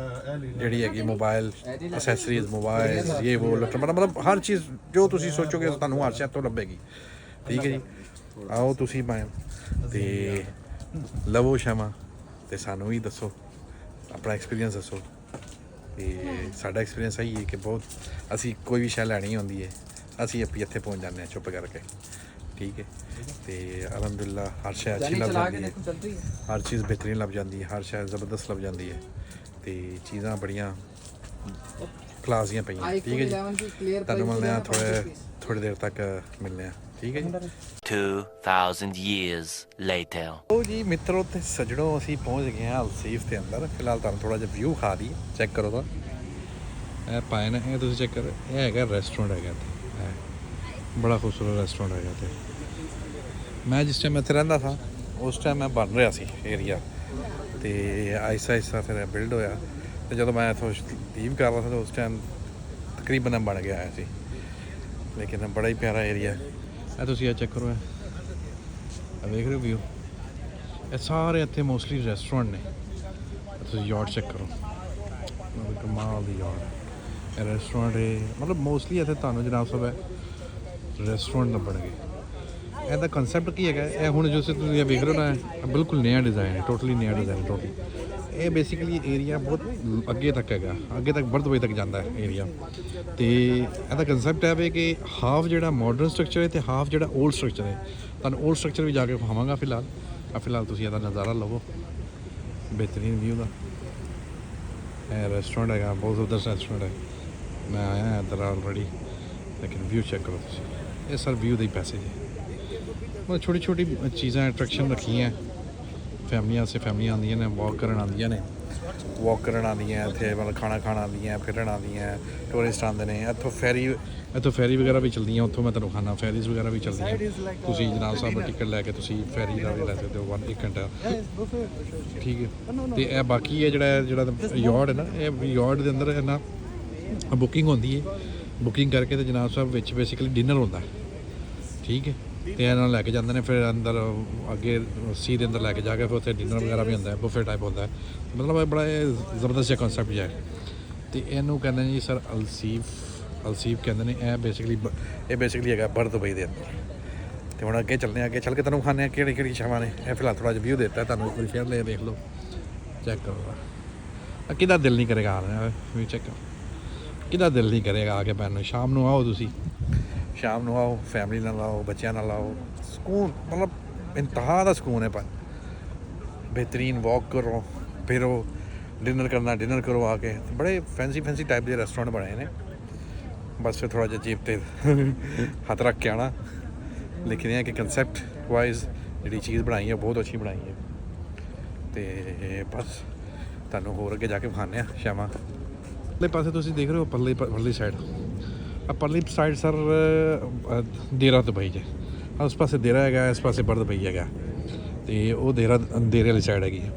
ਜਿਹੜੀ ਹੈਗੀ ਮੋਬਾਈਲ ਅਸੈਸਰੀਜ਼, ਮੋਬਾਈਲ ਇਹ ਵੋ ਮਤਲਬ ਹਰ ਚੀਜ਼ ਜੋ ਤੁਸੀਂ ਸੋਚੋਗੇ ਤੁਹਾਨੂੰ ਹਰ ਸ਼ਹਿਰ ਤੋਂ ਲੱਭੇਗੀ, ਠੀਕ ਹੈ ਜੀ। ਆਓ ਤੁਸੀਂ ਪਾਇਨ ਤੇ ਲਵੋ ਸ਼ਾਮਾਂ, ਤੇ ਸਾਨੂੰ ਵੀ ਦੱਸੋ, ਆਪਣਾ ਐਕਸਪੀਰੀਅੰਸ ਦੱਸੋ। ਤੇ ਸਾਡਾ ਐਕਸਪੀਰੀਅੰਸ ਇਹੀ ਹੈ ਕਿ ਬਹੁਤ ਅਸੀਂ ਕੋਈ ਵੀ ਸ਼ੈ ਲੈਣੀ ਹੁੰਦੀ ਹੈ ਅਸੀਂ ਆਪੀ ਇੱਥੇ ਪਹੁੰਚ ਜਾਂਦੇ ਹਾਂ ਚੁੱਪ ਕਰਕੇ, ਠੀਕ ਹੈ। ਤੇ ਅਲਹਮਦੁਲਿਲਾ ਹਰ ਸ਼ੈ ਅੱਛੀ ਲੱਭ ਜਾਂਦੀ ਹੈ, ਹਰ ਚੀਜ਼ ਬਿਹਤਰੀਨ ਲੱਭ ਜਾਂਦੀ ਹੈ, ਹਰ ਸ਼ੈ ਜ਼ਬਰਦਸਤ ਲੱਭ ਜਾਂਦੀ ਹੈ। ਤੇ ਚੀਜ਼ਾਂ ਬੜੀਆਂ ਕਲਾਸ ਦੀਆਂ ਪਈਆਂ, ਠੀਕ ਹੈ ਜੀ। ਤੁਹਾਨੂੰ ਮਿਲਦੇ ਹਾਂ ਥੋੜ੍ਹੀ ਦੇਰ ਤੱਕ ਮਿਲਦੇ ਹਾਂ, ਠੀਕ ਹੈ ਜੀ। 2000 years later. ਉਹ ਜੀ ਮਿੱਤਰੋ ਤੇ ਸੱਜਣੋ, ਅਸੀਂ ਪਹੁੰਚ ਗਏ ਹਾਂ ਸੇਫ ਦੇ ਅੰਦਰ। ਫਿਲਹਾਲ ਤੁਹਾਨੂੰ ਥੋੜ੍ਹਾ ਜਿਹਾ ਵਿਊ ਖਾ ਦੀ, ਚੈੱਕ ਕਰੋ ਤਾਂ। ਇਹ ਪਾਇਨ ਇਹ ਤੁਸੀਂ ਚੈੱਕ ਕਰੋ, ਇਹ ਹੈਗਾ ਰੈਸਟੋਰੈਂਟ ਹੈਗਾ ਇੱਥੇ, ਬੜਾ ਖੂਬਸੂਰਤ ਰੈਸਟੋਰੈਂਟ ਹੈਗਾ ਇੱਥੇ। ਮੈਂ ਜਿਸ ਟਾਈਮ ਇੱਥੇ ਰਹਿੰਦਾ ਸਾਂ ਉਸ ਟਾਈਮ ਮੈਂ ਬਣ ਰਿਹਾ ਸੀ ਏਰੀਆ, ਤੇ ਆਹਿਸਤਾ ਆਹਿਸਤਾ ਫਿਰ ਬਿਲਡ ਹੋਇਆ। ਤੇ ਜਦੋਂ ਮੈਂ ਇੱਥੋਂ ਲੀਵ ਕਰ ਰਿਹਾ ਸੀ ਉਸ ਟਾਈਮ ਤਕਰੀਬਨ ਬਣ ਗਿਆ ਆਇਆ ਸੀ। ਲੇਕਿਨ ਬੜਾ ਹੀ ਪਿਆਰਾ ਏਰੀਆ। ਇਹ ਤੁਸੀਂ ਇਹ ਚੈੱਕ ਕਰੋ, ਇਹ ਵੇਖ ਰਹੇ ਹੋ ਵਿਊ। ਇਹ ਸਾਰੇ ਇੱਥੇ ਮੋਸਟਲੀ ਰੈਸਟੋਰੈਂਟ ਨੇ। ਤੁਸੀਂ ਯਾਟ ਚੈੱਕ ਕਰੋ, ਕਮਾਲ ਦੀ ਯਾਟ। ਇਹ ਰੈਸਟੋਰੈਂਟ ਹੈ, ਮਤਲਬ ਮੋਸਟਲੀ ਇੱਥੇ ਤੁਹਾਨੂੰ ਜਨਾਬ ਸਾਹਿਬ ਰੈਸਟੋਰੈਂਟ ਲੱਭਣਗੇ, ਇਹਦਾ ਕਨਸੈਪਟ ਕੀ ਹੈਗਾ, ਇਹ ਹੁਣ ਜੋ ਤੁਸੀਂ ਇਹ ਵੇਖ ਰਹੇ ਹੋ ਨਾ, ਇਹ ਬਿਲਕੁਲ ਨਵਾਂ ਡਿਜ਼ਾਈਨ ਹੈ, ਟੋਟਲੀ ਨਵਾਂ ਡਿਜ਼ਾਈਨ ਹੈ ਟੋਟਲੀ। ਇਹ ਬੇਸਿਕਲੀ ਏਰੀਆ ਬਹੁਤ ਅੱਗੇ ਤੱਕ ਹੈਗਾ, ਅੱਗੇ ਤੱਕ ਬਰਦਵਾਈ ਤੱਕ ਜਾਂਦਾ ਹੈ ਏਰੀਆ। ਤੇ ਇਹਦਾ ਕਨਸੈਪਟ ਹੈ ਵੀ ਕਿ ਹਾਫ ਜਿਹੜਾ ਮਾਡਰਨ ਸਟਰਕਚਰ ਹੈ ਤੇ ਹਾਫ ਜਿਹੜਾ 올ਡ ਸਟਰਕਚਰ ਹੈ। ਤੁਹਾਨੂੰ 올ਡ ਸਟਰਕਚਰ ਵੀ ਜਾ ਕੇ ਵਿਖਾਵਾਂਗਾ ਫਿਲਹਾਲ ਤੁਸੀਂ ਇਹਦਾ ਨਜ਼ਾਰਾ ਲਵੋ, ਬਿਹਤਰੀਨ ਵਿਊ ਦਾ। ਇਹ ਰੈਸਟੋਰੈਂਟ ਹੈਗਾ, ਬਹੁਤ ਜ਼ਬਰਦਸਤ ਰੈਸਟੋਰੈਂਟ ਹੈ। ਮੈਂ ਆਇਆ ਇੱਧਰ ਆਲਰੇਡੀ, ਲੇਕਿਨ ਵਿਊ ਚੈੱਕ ਕਰੋ ਤੁਸੀਂ। ਇਹ ਸਰ ਵਿਊ ਦੇ ਹੀ ਪੈਸੇ ਜੀ, ਮਤਲਬ ਛੋਟੀ ਛੋਟੀ ਚੀਜ਼ਾਂ ਅਟਰੈਕਸ਼ਨ ਰੱਖੀਆਂ ਫੈਮਲੀਆਂ ਸੇ ਫੈਮਲੀਆਂ ਆਉਂਦੀਆਂ ਨੇ, ਵਾਕ ਕਰਨ ਆਉਂਦੀਆਂ ਇੱਥੇ, ਮਤਲਬ ਖਾਣਾ ਖਾਣ ਆਉਂਦੀਆਂ, ਫਿਰਨ ਆਉਂਦੀਆਂ, ਟੂਰਿਸਟ ਆਉਂਦੇ ਨੇ। ਇੱਥੋਂ ਫੈਰੀ ਵਗੈਰਾ ਵੀ ਚੱਲਦੀਆਂ, ਉੱਥੋਂ ਮੈਂ ਤੁਹਾਨੂੰ ਖਾਣਾ ਫੈਰੀਜ਼ ਵਗੈਰਾ ਵੀ ਚੱਲਦੀਆਂ। ਤੁਸੀਂ ਜਨਾਬ ਸਾਹਿਬ ਟਿਕਟ ਲੈ ਕੇ ਤੁਸੀਂ ਫੈਰੀ ਦਾ ਵੀ ਲੈ ਸਕਦੇ ਹੋ 1 ਘੰਟਾ, ਠੀਕ ਹੈ। ਤੇ ਇਹ ਬਾਕੀ ਹੈ ਜਿਹੜਾ ਯਾਰਡ ਹੈ ਨਾ, ਇਹ ਯਾਰਡ ਦੇ ਅੰਦਰ ਨਾ ਬੁਕਿੰਗ ਹੁੰਦੀ ਹੈ, ਬੁਕਿੰਗ ਕਰਕੇ ਤੇ ਜਨਾਬ ਸਾਹਿਬ ਵਿੱਚ ਬੇਸਿਕਲੀ ਡਿਨਰ ਹੁੰਦਾ, ਠੀਕ ਹੈ। ਤੇ ਇਹਨਾਂ ਲੈ ਕੇ ਜਾਂਦੇ ਨੇ, ਫਿਰ ਅੰਦਰ ਅੱਗੇ ਸੀ ਦੇ ਅੰਦਰ ਲੈ ਕੇ ਜਾ ਕੇ ਫਿਰ ਉੱਥੇ ਡਿਨਰ ਵਗੈਰਾ ਵੀ ਹੁੰਦਾ, ਬੁਫੇ ਟਾਈਪ ਹੁੰਦਾ। ਮਤਲਬ ਇਹ ਬੜਾ ਜ਼ਬਰਦਸਤ ਜਿਹਾ ਕਨਸੈਪਟ ਜਿਹਾ ਹੈ। ਤੇ ਇਹਨੂੰ ਕਹਿੰਦੇ ਨੇ ਜੀ ਸਰ ਅਲਸੀਫ ਕਹਿੰਦੇ ਨੇ। ਇਹ ਬੇਸਿਕਲੀ ਹੈਗਾ ਬਰ ਦੁਬਈ ਦੇ ਅੰਦਰ। ਤੇ ਹੁਣ ਅੱਗੇ ਚੱਲਦੇ ਹਾਂ, ਅੱਗੇ ਚੱਲ ਕੇ ਤੁਹਾਨੂੰ ਖਾਣੇ ਕਿਹੜੀ ਸ਼ਾਵਾਂ ਨੇ। ਇਹ ਫਿਲਹਾਲ ਥੋੜ੍ਹਾ ਜਿਹਾ ਵਿਊ ਦਿੱਤਾ ਤੁਹਾਨੂੰ, ਇੱਕ ਵਾਰੀ ਫੇਰ ਲੈ ਦੇਖ ਲਓ, ਚੈੱਕ ਕਰੋ। ਕਿਹਦਾ ਦਿਲ ਨਹੀਂ ਕਰੇਗਾ ਆ ਵੀ ਚੈੱਕ ਕਰੋ, ਕਿਹਦਾ ਦਿਲ ਨਹੀਂ ਕਰੇਗਾ ਆ ਕੇ ਪੈਣ ਨੂੰ। ਸ਼ਾਮ ਨੂੰ ਆਓ ਤੁਸੀਂ, ਸ਼ਾਮ ਨੂੰ ਆਓ, ਫੈਮਿਲੀ ਨਾਲ ਆਓ, ਬੱਚਿਆਂ ਨਾਲ ਆਓ, ਸਕੂਨ, ਮਤਲਬ ਇੰਤਹਾ ਦਾ ਸਕੂਨ ਹੈ। ਪਰ ਬਿਹਤਰੀਨ ਵਾਕ ਕਰੋ, ਫਿਰੋ, ਡਿਨਰ ਕਰੋ ਆ ਕੇ। ਬੜੇ ਫੈਂਸੀ ਟਾਈਪ ਦੇ ਰੈਸਟੋਰੈਂਟ ਬਣੇ ਨੇ, ਬਸ ਫਿਰ ਥੋੜ੍ਹਾ ਜਿਹਾ ਜੇਬ 'ਤੇ ਹੱਥ ਰੱਖ ਕੇ ਆਉਣਾ। ਲੇਕਿਨ ਇਹ ਕਿ ਕੰਸੈਪਟ ਵਾਈਜ਼ ਜਿਹੜੀ ਚੀਜ਼ ਬਣਾਈ ਹੈ ਬਹੁਤ ਅੱਛੀ ਬਣਾਈ ਹੈ। ਤੇ ਬਸ ਤੁਹਾਨੂੰ ਹੋਰ ਅੱਗੇ ਜਾ ਕੇ ਵਿਖਾਉਂਦੇ ਹਾਂ ਸ਼ਾਮਾਂ। ਪਰਲੇ ਪਾਸੇ ਤੁਸੀਂ ਦੇਖ ਰਹੇ ਹੋ, ਪਰਲੀ ਸਾਈਡ ਸਰ ਡੇਰਾ ਦੁਬਈ ਹੈ। ਉਸ ਪਾਸੇ ਡੇਰਾ ਹੈਗਾ, ਇਸ ਪਾਸੇ ਬਰ ਦੁਬਈ ਹੈਗਾ। ਤੇ ਉਹ ਡੇਰੇ ਵਾਲੀ ਸਾਈਡ ਹੈਗੀ ਹੈ।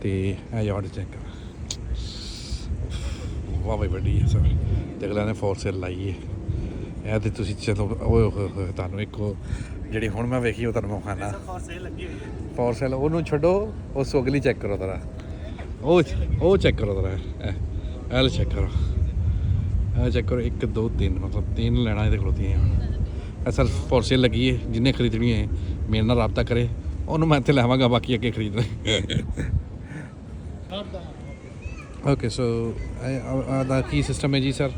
ਤੇ ਇਹ ਯਾਰਡ ਚੈੱਕ ਕਰ, ਵਾਹ ਬਈ ਵੱਡੀ ਹੈ ਸਰ। ਤੇ ਅਗਲਿਆਂ ਨੇ ਫੋਰ ਸੇਲ ਲਾਈ ਹੈ। ਇਹ ਤੇ ਤੁਸੀਂ ਚਲੋ ਤੁਹਾਨੂੰ ਇੱਕ ਜਿਹੜੀ ਹੁਣ ਮੈਂ ਵੇਖੀ ਉਹ ਤੁਹਾਨੂੰ ਵਿਖਾਉਣਾ। ਫੋਰ ਸੇਲ ਉਹਨੂੰ ਛੱਡੋ, ਉਸ ਅਗਲੀ ਚੈੱਕ ਕਰੋ ਜ਼ਰਾ, ਉਹ ਚੈੱਕ ਕਰੋ ਜ਼ਰਾ, ਇਹ ਚੈੱਕ ਕਰੋ, 1 2 3 ਮਤਲਬ 3 ਲੈਣਾ ਇਹਦੇ ਖਲੋਤੀਆਂ ਹੁਣ। ਇਹ ਸਰ ਫੋਰ ਸੇਲ ਲੱਗੀ ਹੈ, ਜਿਹਨੇ ਖਰੀਦਣੀ ਹੈ ਮੇਰੇ ਨਾਲ ਰਾਬਤਾ ਕਰੇ, ਉਹਨੂੰ ਮੈਂ ਇੱਥੇ ਲੈਵਾਂਗਾ, ਬਾਕੀ ਅੱਗੇ ਖਰੀਦ ਲੈ। ਓਕੇ ਸੋ ਦਾ ਕੀ ਸਿਸਟਮ ਹੈ ਜੀ ਸਰ।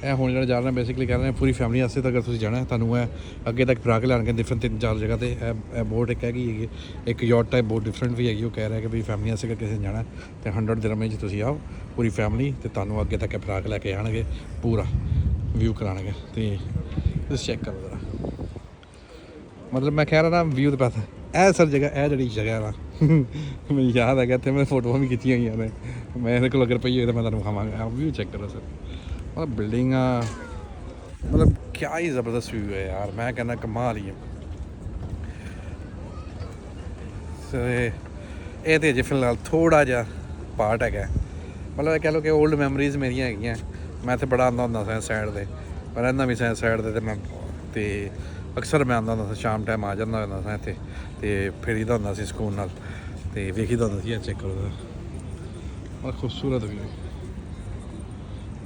ਇਹ ਹੁਣ ਜਿਹੜਾ ਜਾ ਰਹੇ ਬੇਸਿਕਲੀ ਕਹਿ ਰਹੇ ਨੇ ਪੂਰੀ ਫੈਮਿਲੀ ਵਾਸਤੇ। ਤਾਂ ਅਗਰ ਤੁਸੀਂ ਜਾਣਾ ਤੁਹਾਨੂੰ ਇਹ ਅੱਗੇ ਤੱਕ ਫਰਾ ਕੇ ਲੈਣਗੇ ਡਿਫਰੈਂਟ 3-4 ਜਗ੍ਹਾ 'ਤੇ। ਇਹ ਬੋਟ ਇੱਕ ਹੈਗੀ ਇੱਕ ਯਾਟ ਟਾਈਪ ਬੋਟ ਡਿਫਰੈਂਟ ਵੀ ਹੈਗੀ। ਉਹ ਕਹਿ ਰਿਹਾ ਕਿ ਵੀ ਫੈਮਿਲੀ ਵਾਸਤੇ ਕਿਸੇ ਨੇ ਜਾਣਾ ਅਤੇ 100 ਦਿਰਹਮ 'ਚ ਤੁਸੀਂ ਆਓ ਪੂਰੀ ਫੈਮਿਲੀ, ਅਤੇ ਤੁਹਾਨੂੰ ਅੱਗੇ ਤੱਕ ਫਰਾ ਕੇ ਲੈ ਕੇ ਆਉਣਗੇ, ਪੂਰਾ ਵਿਊ ਕਰਾਉਣਗੇ। ਅਤੇ ਤੁਸੀਂ ਚੈੱਕ ਕਰੋ ਜ਼ਰਾ, ਮਤਲਬ ਮੈਂ ਕਹਿ ਰਿਹਾ ਨਾ ਵਿਊ ਦੇ ਪਾਸੇ। ਇਹ ਸਰ ਇਹ ਜਿਹੜੀ ਜਗ੍ਹਾ ਨਾ ਮੈਨੂੰ ਯਾਦ ਹੈਗਾ, ਇੱਥੇ ਮੈਂ ਫੋਟੋਆਂ ਵੀ ਖਿੱਚੀਆਂ ਹੋਈਆਂ ਨੇ। ਮੈਂ ਇਹਦੇ ਕੋਲ ਅਗਰ ਪਈ ਹੋਈ ਤਾਂ ਮੈਂ ਤੁਹਾਨੂੰ ਵਿਖਾਵਾਂਗਾ। ਵਿਊ ਚੈੱਕ ਕਰੋ ਸਰ, ਮਤਲਬ ਬਿਲਡਿੰਗਾਂ, ਮਤਲਬ ਕਿਆ ਹੀ ਜ਼ਬਰਦਸਤ ਵਿਊ ਹੈ ਯਾਰ। ਮੈਂ ਕਹਿੰਦਾ ਕਮਾਲ ਹੀ ਹੈ। ਇਹ ਤਾਂ ਅਜੇ ਫਿਲਹਾਲ ਥੋੜ੍ਹਾ ਜਿਹਾ ਪਾਰਟ ਹੈਗਾ, ਮਤਲਬ ਇਹ ਕਹਿ ਲਓ ਕਿ ਓਲਡ ਮੈਮਰੀਜ਼ ਮੇਰੀਆਂ ਹੈਗੀਆਂ। ਮੈਂ ਇੱਥੇ ਬੜਾ ਆਉਂਦਾ ਹੁੰਦਾ ਸੀ ਸਾਈਡ 'ਤੇ, ਪਰ ਰਹਿੰਦਾ ਵੀ ਸਾਈਡ 'ਤੇ। ਅਤੇ ਮੈਂ ਅਕਸਰ ਮੈਂ ਆਉਂਦਾ ਹੁੰਦਾ ਸੀ, ਸ਼ਾਮ ਟਾਈਮ ਆ ਜਾਂਦਾ ਹੁੰਦਾ ਸੀ ਇੱਥੇ, ਅਤੇ ਫਿਰੀਦਾ ਹੁੰਦਾ ਸੀ ਸਕੂਨ ਨਾਲ, ਅਤੇ ਵੇਖੀਦਾ ਹੁੰਦਾ ਸੀ। ਇਹ ਚੈੱਕ ਕਰੋ ਬੜਾ ਖੂਬਸੂਰਤ ਵੀ,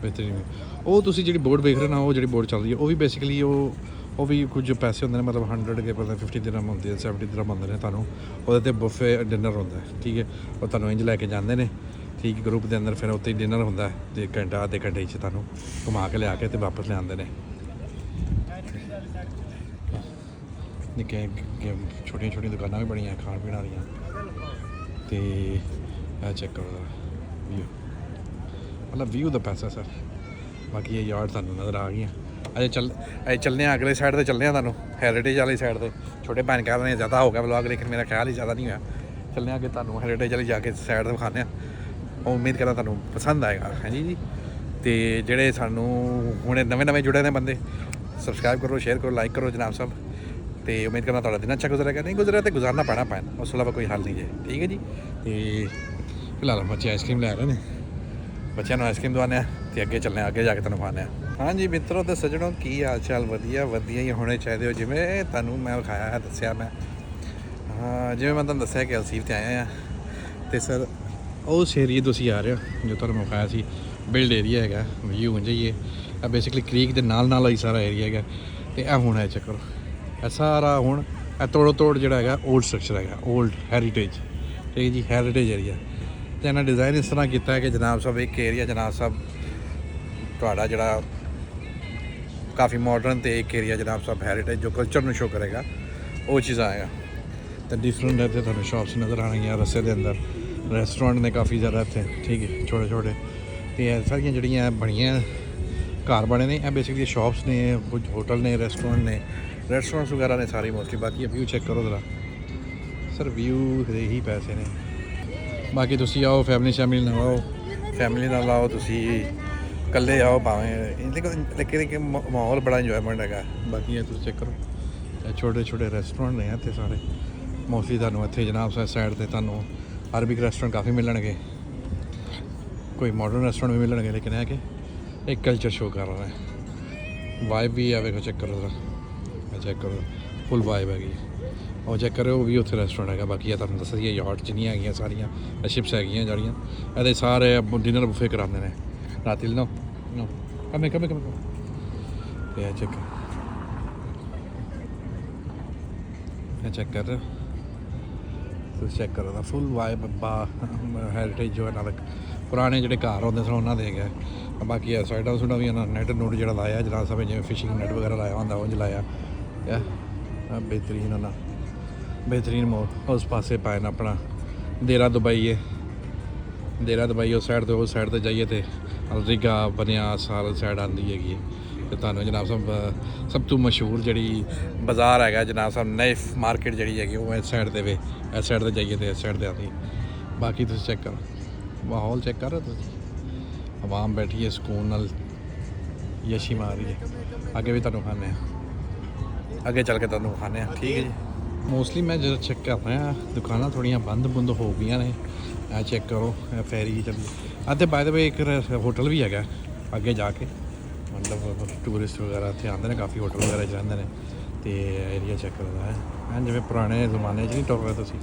ਬਿਹਤਰੀਨ। ਉਹ ਤੁਸੀਂ ਜਿਹੜੀ ਬੋਰਡ ਵੇਖ ਰਹੇ ਨਾ, ਉਹ ਜਿਹੜੀ ਬੋਰਡ ਚੱਲ ਰਹੀ ਹੈ, ਉਹ ਵੀ ਬੇਸਿਕਲੀ ਉਹ ਵੀ ਕੁਝ ਪੈਸੇ ਹੁੰਦੇ ਨੇ, ਮਤਲਬ 100 ਕੇ ਪਤਾ 50 ਦਿਰਹਮ ਹੁੰਦੇ ਆ, 70 ਦਿਰਹਮ ਹੁੰਦੇ ਨੇ। ਤੁਹਾਨੂੰ ਉਹਦੇ 'ਤੇ ਬੁਫੇ ਡਿਨਰ ਹੁੰਦਾ, ਠੀਕ ਹੈ। ਉਹ ਤੁਹਾਨੂੰ ਇੰਝ ਲੈ ਕੇ ਜਾਂਦੇ ਨੇ, ਠੀਕ, ਗਰੁੱਪ ਦੇ ਅੰਦਰ। ਫਿਰ ਉੱਥੇ ਡਿਨਰ ਹੁੰਦਾ, ਅਤੇ ਘੰਟਾ ਅੱਧੇ ਘੰਟੇ 'ਚ ਤੁਹਾਨੂੰ ਘੁਮਾ ਕੇ ਲਿਆ ਕੇ ਅਤੇ ਵਾਪਸ ਲਿਆਉਂਦੇ ਨੇ। ਨਿੱਕੇ ਛੋਟੀਆਂ ਦੁਕਾਨਾਂ ਵੀ ਬਣੀਆਂ ਖਾਣ ਪੀਣ ਵਾਲੀਆਂ। ਅਤੇ ਇਹ ਚੈੱਕ ਕਰੋ ਵਿਊ, ਮਤਲਬ ਵਿਊ ਦਾ ਪੈਸਾ ਸਰ। ਬਾਕੀ ਇਹ ਯਾਰਡ ਤੁਹਾਨੂੰ ਨਜ਼ਰ ਆ ਗਈਆਂ। ਅਜੇ ਚੱਲਦੇ ਹਾਂ ਅਗਲੇ ਸਾਈਡ 'ਤੇ, ਚੱਲਦੇ ਹਾਂ ਤੁਹਾਨੂੰ ਹੈਰੀਟੇਜ ਵਾਲੀ ਸਾਈਡ 'ਤੇ। ਛੋਟੇ ਭੈਣ ਕਹਿ ਰਹੇ ਨੇ ਜ਼ਿਆਦਾ ਹੋ ਗਿਆ ਵਲੋਗ, ਲੇਕਿਨ ਮੇਰਾ ਖਿਆਲ ਹੀ ਜ਼ਿਆਦਾ ਨਹੀਂ ਹੋਇਆ। ਚੱਲਦੇ ਹਾਂ ਕਿ ਤੁਹਾਨੂੰ ਹੈਰੀਟੇਜ ਵਾਲੀ ਜਾ ਕੇ ਸਾਈਡ 'ਤੇ ਵਿਖਾਉਂਦੇ ਹਾਂ। ਉਮੀਦ ਕਰਦਾ ਤੁਹਾਨੂੰ ਪਸੰਦ ਆਏਗਾ। ਹਾਂਜੀ ਜੀ। ਅਤੇ ਜਿਹੜੇ ਸਾਨੂੰ ਹੁਣੇ ਨਵੇਂ ਜੁੜੇ ਨੇ ਬੰਦੇ, ਸਬਸਕ੍ਰਾਈਬ ਕਰੋ, ਸ਼ੇਅਰ ਕਰੋ, ਲਾਈਕ ਕਰੋ ਜਨਾਬ ਸਾਹਿਬ। ਅਤੇ ਉਮੀਦ ਕਰਦਾ ਤੁਹਾਡਾ ਦਿਨ ਅੱਛਾ ਗੁਜ਼ਰੇਗਾ। ਨਹੀਂ ਗੁਜ਼ਰਿਆ ਤਾਂ ਗੁਜ਼ਾਰਨਾ ਪੈਣਾ ਉਸ ਤੋਂ ਇਲਾਵਾ ਕੋਈ ਹੱਲ ਨਹੀਂ ਜੇ, ਠੀਕ ਹੈ ਜੀ। ਅਤੇ ਫਿਲਹਾਲ ਬੱਚੇ ਆਈਸਕ੍ਰੀਮ ਲੈ ਰਹੇ ਨੇ, ਬੱਚਿਆਂ ਨੂੰ ਆਈਸਕ੍ਰੀਮ ਦਵਾਉਂਦੇ ਹਾਂ ਅਤੇ ਅੱਗੇ ਚੱਲਦੇ ਹਾਂ, ਅੱਗੇ ਜਾ ਕੇ ਤੁਹਾਨੂੰ ਖਾਂਦੇ ਹਾਂ। ਹਾਂਜੀ ਮਿੱਤਰੋ ਅਤੇ ਸੱਜਣੋ, ਕੀ ਹਾਲ ਚਾਲ? ਵਧੀਆ ਹੀ ਹੋਣੇ ਚਾਹੀਦੇ ਹੋ। ਜਿਵੇਂ ਤੁਹਾਨੂੰ ਮੈਂ ਵਿਖਾਇਆ ਹੈ, ਦੱਸਿਆ ਮੈਂ, ਜਿਵੇਂ ਮੈਂ ਤੁਹਾਨੂੰ ਦੱਸਿਆ ਕਿ ਅਲਸੀਫ 'ਤੇ ਆਏ ਹਾਂ। ਅਤੇ ਸਰ ਉਸ ਏਰੀਏ ਤੋਂ ਅਸੀਂ ਆ ਰਹੇ ਹੋ ਜੋ ਤੁਹਾਨੂੰ ਵਿਖਾਇਆ ਸੀ, ਬਿਲਡ ਏਰੀਆ ਹੈਗਾ। ਵਿਊ ਹੋ ਜਾਈਏ, ਇਹ ਬੇਸਿਕਲੀ ਕ੍ਰੀਕ ਦੇ ਨਾਲ ਹੀ ਸਾਰਾ ਏਰੀਆ ਹੈਗਾ। ਅਤੇ ਇਹ ਹੁਣ ਹੈ ਚੱਕਰ, ਇਹ ਸਾਰਾ ਹੁਣ ਇਹ ਤੋੜੋ ਤੋੜ ਜਿਹੜਾ ਹੈਗਾ ਓਲਡ ਸਟਰਕਚਰ ਹੈਗਾ, ਓਲਡ ਹੈਰੀਟੇਜ, ਠੀਕ ਜੀ, ਹੈਰੀਟੇਜ ਏਰੀਆ। ਅਤੇ ਇਹਨਾਂ ਡਿਜ਼ਾਈਨ ਇਸ ਤਰ੍ਹਾਂ ਕੀਤਾ ਹੈ ਕਿ ਜਨਾਬ ਸਾਹਿਬ ਇੱਕ ਏਰੀਆ ਜਨਾਬ ਸਾਹਿਬ ਤੁਹਾਡਾ ਜਿਹੜਾ ਕਾਫੀ ਮਾਡਰਨ ਅਤੇ ਇੱਕ ਏਰੀਆ ਜਨਾਬ ਸਾਹਿਬ ਹੈਰੀਟੇਜ ਜੋ ਕਲਚਰ ਨੂੰ ਸ਼ੋ ਕਰੇਗਾ ਉਹ ਚੀਜ਼ ਆਏਗਾ। ਅਤੇ ਡਿਫਰੈਂਟ ਇੱਥੇ ਤੁਹਾਨੂੰ ਸ਼ਾਪਸ ਨਜ਼ਰ ਆਉਣਗੀਆਂ ਰਸਤੇ ਦੇ ਅੰਦਰ, ਰੈਸਟੋਰੈਂਟ ਨੇ ਕਾਫੀ ਜ਼ਿਆਦਾ ਇੱਥੇ, ਠੀਕ ਹੈ, ਛੋਟੇ ਛੋਟੇ। ਅਤੇ ਇਹ ਸਾਰੀਆਂ ਜਿਹੜੀਆਂ ਬਣੀਆਂ ਘਰ ਬਣੇ ਨੇ ਇਹ ਬੇਸਿਕਲੀ ਸ਼ਾਪਸ ਨੇ, ਕੁਝ ਹੋਟਲ ਨੇ, ਰੈਸਟੋਰੈਂਟਸ ਵਗੈਰਾ ਨੇ ਸਾਰੇ ਮੋਸਟਲੀ। ਬਾਕੀ ਵਿਊ ਚੈੱਕ ਕਰੋ ਜ਼ਰਾ ਸਰ, ਵਿਊ ਦੇ ਹੀ ਪੈਸੇ ਨੇ। ਬਾਕੀ ਤੁਸੀਂ ਆਓ ਫੈਮਿਲੀ ਨਾਲ ਆਓ, ਫੈਮਿਲੀ ਨਾਲ ਆਓ, ਤੁਸੀਂ ਇਕੱਲੇ ਆਓ ਭਾਵੇਂ, ਲੇਕਿਨ ਮਾਹੌਲ ਬੜਾ ਇੰਜੋਏਮੈਂਟ ਹੈਗਾ। ਬਾਕੀ ਇਹ ਤੁਸੀਂ ਚੈੱਕ ਕਰੋ, ਇਹ ਛੋਟੇ ਛੋਟੇ ਰੈਸਟੋਰੈਂਟ ਨੇ ਇੱਥੇ ਸਾਰੇ ਮੋਸਟਲੀ। ਤੁਹਾਨੂੰ ਇੱਥੇ ਜਨਾਬ ਸਾਹਿਬ ਸਾਈਡ 'ਤੇ ਤੁਹਾਨੂੰ ਅਰਬਿਕ ਰੈਸਟੋਰੈਂਟ ਕਾਫੀ ਮਿਲਣਗੇ, ਕੋਈ ਮਾਡਰਨ ਰੈਸਟੋਰੈਂਟ ਵੀ ਮਿਲਣਗੇ, ਲੇਕਿਨ ਇਹ ਕਿ ਇੱਕ ਕਲਚਰ ਸ਼ੋ ਕਰ ਰਿਹਾ ਹੈ। ਵਾਈਬ ਵੀ ਆ, ਵੇਖੋ ਚੈੱਕ ਕਰੋ ਜ਼ਰਾ, ਚੈੱਕ ਕਰੋ ਫੁੱਲ ਵਾਈਬ ਹੈਗੀ। ਉਹ ਚੈੱਕ ਕਰਿਓ, ਉਹ ਵੀ ਉੱਥੇ ਰੈਸਟੋਰੈਂਟ ਹੈਗਾ। ਬਾਕੀ ਇਹ ਤੁਹਾਨੂੰ ਦੱਸਿਆ ਯਾਟ ਜਿੰਨੀਆਂ ਹੈਗੀਆਂ ਸਾਰੀਆਂ ਸ਼ਿਪਸ ਹੈਗੀਆਂ ਜਿਹੜੀਆਂ, ਇਹਦੇ ਸਾਰੇ ਡਿਨਰ ਬੁਫੇ ਕਰਾਉਂਦੇ ਨੇ ਰਾਤੀ। ਨੋ ਕਮੇ ਇਹ ਚੈੱਕ ਕਰ ਰਹੇ ਹੋ ਤੁਸੀਂ, ਚੈੱਕ ਕਰੋ ਦਾ ਫੁੱਲ ਵਾਈਬ ਹੈਰੀਟੇਜ ਜੋ ਹੈ ਨਾਲ ਪੁਰਾਣੇ ਜਿਹੜੇ ਘਰ ਹੁੰਦੇ ਸਨ ਉਹਨਾਂ ਦੇ ਹੈਗਾ। ਬਾਕੀ ਇਹ ਸਾਈਡਾਂ ਸੁਡਾ ਵੀ ਇਹਨਾਂ ਨੈਟ ਨੂਟ ਜਿਹੜਾ ਲਾਇਆ ਜਨਾਬ ਸਾਹਿਬ, ਜਿਵੇਂ ਫਿਸ਼ਿੰਗ ਨੈਟ ਵਗੈਰਾ ਲਾਇਆ ਹੁੰਦਾ ਉਹ ਲਾਇਆ ਬੇਹਤਰੀਨ ਉਹਨਾਂ ਬੇਹਤਰੀਨ ਮੋਲ। ਉਸ ਪਾਸੇ ਪਾਏ ਨਾ ਆਪਣਾ ਦੇਰਾ ਦੁਬਈ ਹੈ, ਦੇਰਾ ਦੁਬਈ ਉਸ ਸਾਈਡ 'ਤੇ, ਉਸ ਸਾਈਡ 'ਤੇ ਜਾਈਏ ਅਤੇ ਅਲਰੀਗਾ ਬਣਿਆ ਸਾਲ ਸਾਈਡ ਆਉਂਦੀ ਹੈਗੀ ਹੈ। ਅਤੇ ਤੁਹਾਨੂੰ ਜਨਾਬ ਸਾਹਿਬ ਸਭ ਤੋਂ ਮਸ਼ਹੂਰ ਜਿਹੜੀ ਬਾਜ਼ਾਰ ਹੈਗਾ ਜਨਾਬ ਸਾਹਿਬ ਨਾਈਫ ਮਾਰਕੀਟ ਜਿਹੜੀ ਹੈਗੀ ਉਹ ਇਸ ਸਾਈਡ 'ਤੇ ਵੇ, ਇਸ ਸਾਈਡ 'ਤੇ ਜਾਈਏ ਅਤੇ ਇਸ ਸਾਈਡ 'ਤੇ ਆਉਂਦੀ। ਬਾਕੀ ਤੁਸੀਂ ਚੈੱਕ ਕਰੋ ਮਾਹੌਲ, ਚੈੱਕ ਕਰ ਰਹੇ ਤੁਸੀਂ, ਆਵਾਮ ਬੈਠੀ ਹੈ ਸਕੂਨ ਨਾਲ, ਯਸ਼ੀ ਮਾਰ ਰਹੀ ਹੈ। ਅੱਗੇ ਵੀ ਤੁਹਾਨੂੰ ਖਾਣੇ ਆ, ਅੱਗੇ ਚੱਲ ਕੇ ਤੁਹਾਨੂੰ ਖਾਣੇ ਆ, ਠੀਕ ਹੈ ਜੀ। ਮੋਸਟਲੀ ਮੈਂ ਜਦੋਂ ਚੈੱਕ ਕਰ ਰਿਹਾ ਦੁਕਾਨਾਂ ਥੋੜ੍ਹੀਆਂ ਬੰਦ ਹੋ ਗਈਆਂ ਨੇ। ਇਹ ਚੈੱਕ ਕਰੋ, ਇਹ ਫੈਰੀ ਚੱਲੀ ਅਤੇ ਬਾਏ ਦ ਵੇ ਇੱਕ ਹੋਟਲ ਵੀ ਹੈਗਾ ਅੱਗੇ ਜਾ ਕੇ, ਮਤਲਬ ਟੂਰਿਸਟ ਵਗੈਰਾ ਇੱਥੇ ਆਉਂਦੇ ਨੇ, ਕਾਫੀ ਹੋਟਲ ਵਗੈਰਾ 'ਚ ਰਹਿੰਦੇ ਨੇ। ਅਤੇ ਏਰੀਆ ਚੈੱਕ ਕਰਦਾ ਹੈ ਜਿਵੇਂ ਪੁਰਾਣੇ ਜ਼ਮਾਨੇ 'ਚ ਨਹੀਂ ਟੁਰ ਰਹੇ ਤੁਸੀਂ।